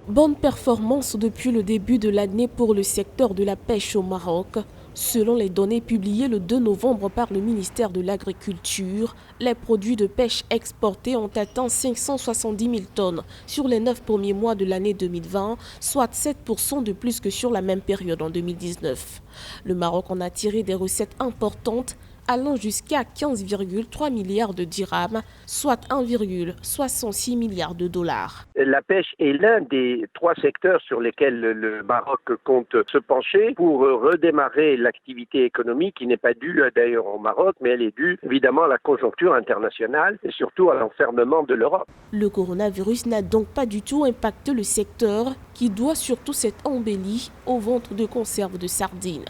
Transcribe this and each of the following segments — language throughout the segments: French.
Bonne performance depuis le début de l'année pour le secteur de la pêche au Maroc. Selon les données publiées le 2 novembre par le ministère de l'Agriculture, les produits de pêche exportés ont atteint 570 000 tonnes sur les 9 premiers mois de l'année 2020, soit 7% de plus que sur la même période en 2019. Le Maroc en a tiré des recettes importantes allant jusqu'à 15,3 milliards de dirhams, soit 1,66 milliard de dollars. La pêche est l'un des 3 secteurs sur lesquels le Maroc compte se pencher pour redémarrer l'activité économique qui n'est pas due d'ailleurs au Maroc, mais elle est due évidemment à la conjoncture internationale et surtout à l'enfermement de l'Europe. Le coronavirus n'a donc pas du tout impacté le secteur qui doit surtout s'être embelli aux ventes de conserves de sardines.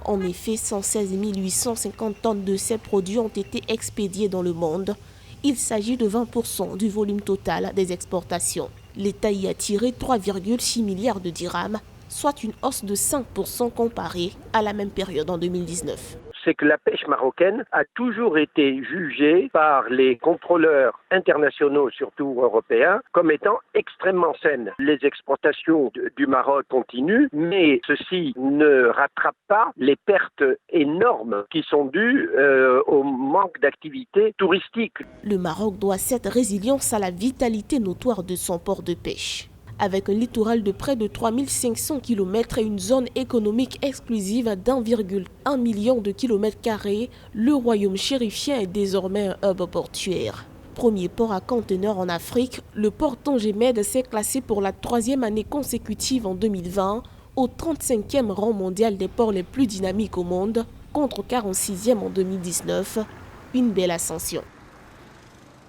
En effet, 116 850 tonnes de ces produits ont été expédiés dans le monde. Il s'agit de 20% du volume total des exportations. L'État y a tiré 3,6 milliards de dirhams, soit une hausse de 5% comparée à la même période en 2019. C'est que la pêche marocaine a toujours été jugée par les contrôleurs internationaux, surtout européens, comme étant extrêmement saine. Les exportations du Maroc continuent, mais ceci ne rattrape pas les pertes énormes qui sont dues au manque d'activité touristique. Le Maroc doit cette résilience à la vitalité notoire de son port de pêche. Avec un littoral de près de 3500 km et une zone économique exclusive d'1,1 million de km², le royaume chérifien est désormais un hub portuaire. Premier port à conteneurs en Afrique, le port Tangemed s'est classé pour la 3e année consécutive en 2020 au 35e rang mondial des ports les plus dynamiques au monde, contre 46e en 2019. Une belle ascension.